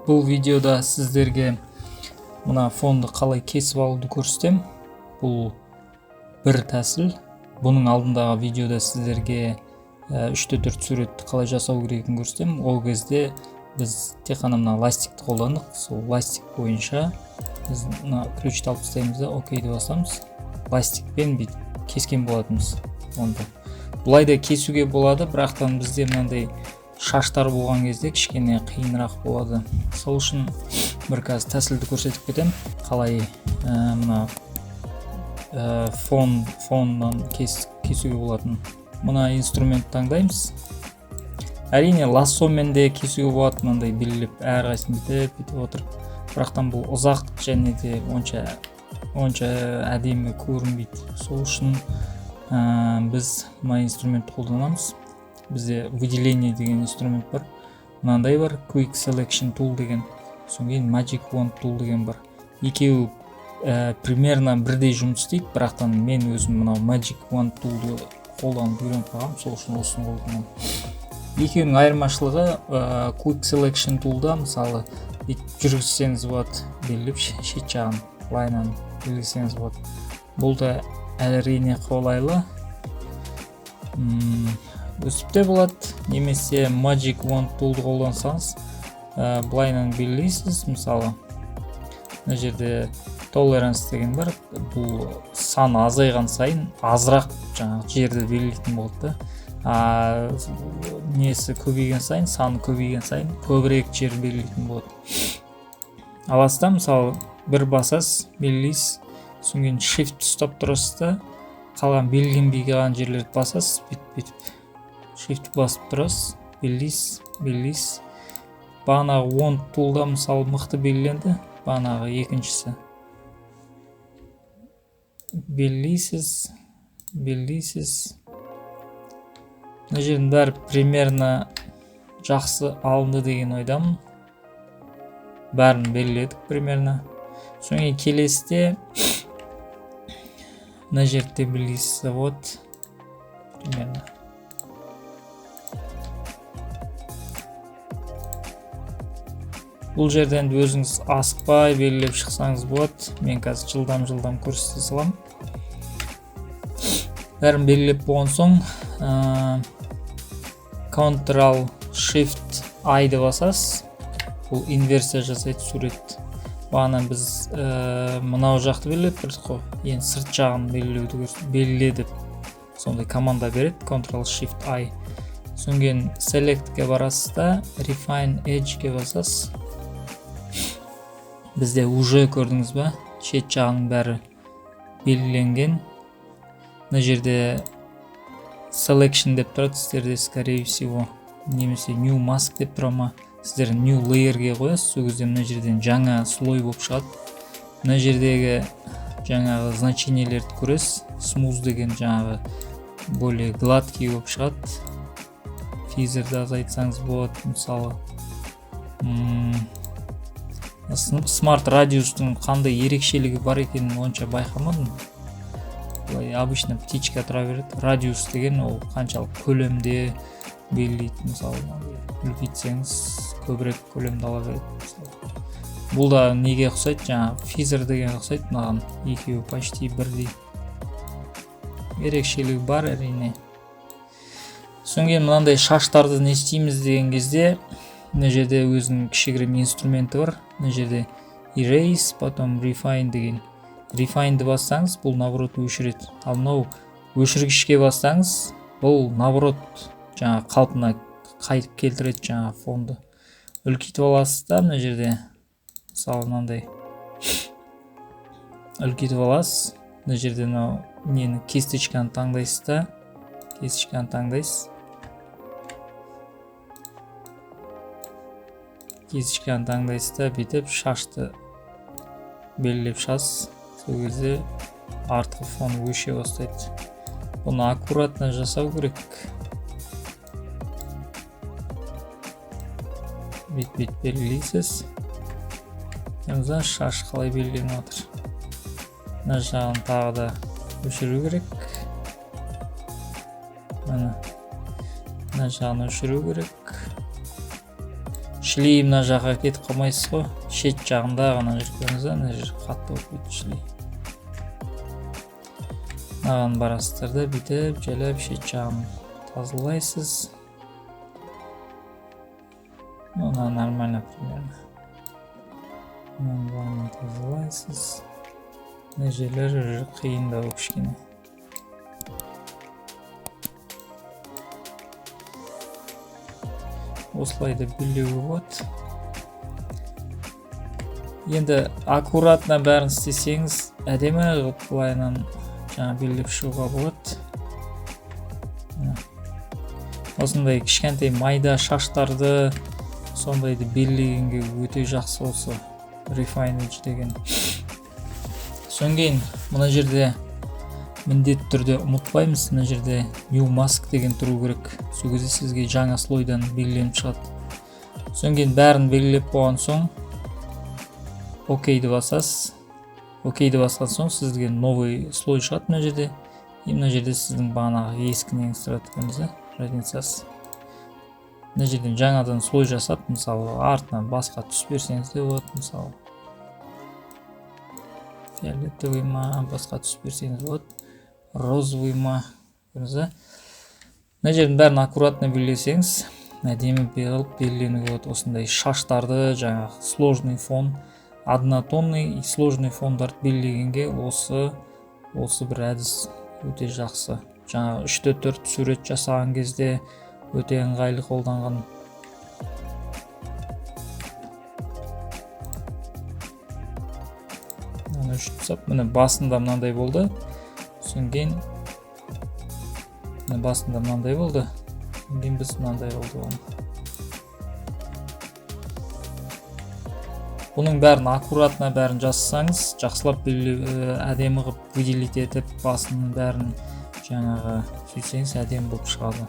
Бұл видеода сіздерге мына фонды қалай кесіп алуды көрсетем. Бұл бір тәсіл. Бұның алдындағы видеода сіздерге 3-4 суретті қалай жасау керегін көрсетем. Ол кезде біз тек қана мына ластикті қолдандық. Сол ластик бойынша біз мына ключті алып тастаймыз да окейді басамыз. Ластикпен бүйтіп кескен болатынбыз. Бұлай да кесуге болады, бірақтан бізде мынандай шаштар болған кезде кішкене қиынырақ болады. Сол үшін бір қазір тәсілді көрсетіп кетем. Қалай мына фоннан кесуге болатын. Мына инструмент таңдаймыз. Әрине лассомен де кесуге болады, мынандай белгілеп әрқайсысын бүйтіп отырып. Бірақтан бұл ұзақ және де онша әдемі көрінбейді. Сол үшін біз мына инструментті қолданамыз. Бізде выделение деген инструмент бар. Мынандай бар, Quick Selection Tool деген. Содан кейін Magic Wand Tool деген бар. Екеуі примерно бірдей жұмыс істейді, бірақтан мен өзім мынау Magic Wand Tool'ды қолданып үйреніп қалғам, сол үшін осыны қолданамын. Екеуінің айырмашылығы Quick Selection Tool'да мысалы жүргізсеңіз болады, белгілеп шет жағын лайнан белгілесеңіз болады. Бұл да әрине қолайлы. Өсіп те болады, немесе Magic Wand Tool'ды қолдансаңыз былайынан белгілейсіз. Мысалы мына жерде Tolerance деген бар. Бұл сан азайған сайын азырақ жаңағы жерді белгілейтін болады. Несі көбейген сайын, саны көбейген сайын көбірек жер белгілейтін болады. Аласта мысалы бір басасыз, белгілейсіз, содан кейін Shift ұстап тұрасыз да қалған белгіленбей қалған жерлерді басасыз, бүйтіп Shift басып тұрасыз, белгілейсіз. Бағанағы Wand Tool'да мысалы мықты белгіленді, бағанағы екіншісі. Белгілейсіз. Мына жердің бәрі примерно жақсы алынды деген ойдамын. Бәрін белгіледік примерно. Соңғы келесіде мына жерде белгілейсіз, вот примерно. Бұл жерден өзіңіз асықпай белгілеп шықсаңыз болады. Мен қазір жылдам көрсете салам. Бәрін белгілеп болған соң Ctrl Shift I-ды басасыз. Бұл инверсия жасайды сурет. Бағана біз мынау жақты белгілеп бірдік қой. Енді сырт жағын белгіледіп сондай команда береді. Ctrl Shift I. Содан кейін Select-ке барасыз да Refine Edge-ге басасыз. Бізде уже көрдіңіз ба? Шет жағының бәрі белгіленген. Мына жерде Selection деп тұрады, сіздерде скорее всего, немесе New Mask деп тұра ма? Сіздер New Layer-ге қоясыз, сол кезде мына жерден жаңа слой болып шығады. Мына жердегі жаңағы значениелерді көресіз. Smooth деген жаңағы более гладкий болып шығады. Физерді азайтсаңыз болады, мысалы. Smart радиустың қандай ерекшелігі бар екенін онша байқамадым. Обычно птичка тұра береді. Радиус деген ол қаншалық көлемде белгілейді. Мысалы, үлкейтсеңіз көбірек көлемді ала береді. Бұл да неге ұқсайды? Жаңағы физер деген ұқсайды. Маған екеуі почти бірдей. Ерекшелігі бар әрине. Содан кейін мынандай шаштарды не істейміз деген кезде мына жерде өзінің кішігірім инструменті бар. Мына жерде Erase, потом Refine деген. Refine'ді бассаңыз, бұл наоборот өшіреді. Ал мынау өшіргішке бассаңыз, бұл наоборот жаңа қалпына қайтып келтіреді жаңа фонды. Үлкейтіп аласыз да мына жерде. Мысалы мынандай. Үлкейтіп аласыз. Мына жерде нені кесточканы таңдайсыз да. Кесточканы таңдайсыз. Кесточканы таңдайсыз да, бүйтіп шашты белгілеп шығасыз. Сол кезде артқы фон өше бастайды. Бұны аккуратно жасау керек. Бүйтіп белгілейсіз. Енді шаш қалай белгіленіп отыр. Мына жағын тағы да өшіру керек. Мына жағын өшіру керек. шлей мына жаққа кетіп қалмайсыз ғой, шет жағында ғана жүргеніңіз, мына жер қатты болып кетті шлей. Мынаған барасыздар да бүйтіп жайлап шет жағын тазалайсыз. Мына нормально примерно. Мынаны тазалайсыз. Мына жерлер қиындау кішкене. Осылайды білуге болады. Енді аккуратно бәрін істесеңіз, әдемі қылып былайынан жаңа белгілеп шығуға болады. Осындай кішкентай майда шаштарды сондайды белгілегенге өте жақсы осы Refinage деген. Содан кейін мына жерде міндетті түрде ұмытпаймыз, мына жерде New Mask деген тұру керек. Сол кезде сізге жаңа слойдан белгіленіп шығады. Содан кейін бәрін белгілеп болған соң OK-ді басасыз. OK-ді басқан соң сізге новый слой шығады мына жерде. И мына жерде сіздің бағанағы ескі неңіз тұрады көрдіңіз, разницасы. Мына жерден жаңадан слой жасап, мысалы артынан басқа түс берсеңіз де болады, мысалы фиолетовый ма, басқа түс берсеңіз болады, розовый ма, көрдіңіз. Мына жердің бәрін аккуратно белгілесеңіз, әдемі белгіленуге болады. Осындай шаштарды, жаңағы сложный фон, однотонный и сложный фондарды белгілегенге осы бір әдіс өте жақсы. Жаңағы 3-4 сурет жасаған кезде өте ыңғайлы қолданған. Мына үштісап, міне басында мынандай болды. Содан кейін міне басында мынандай болды. Содан кейін біз мынандай болды. Бұның бәрін аккуратно бәрін жасасаңыз, жақсылап әдемі қылып выделить етіп, басының бәрін жаңағы сөйтсеңіз әдемі болып шығады.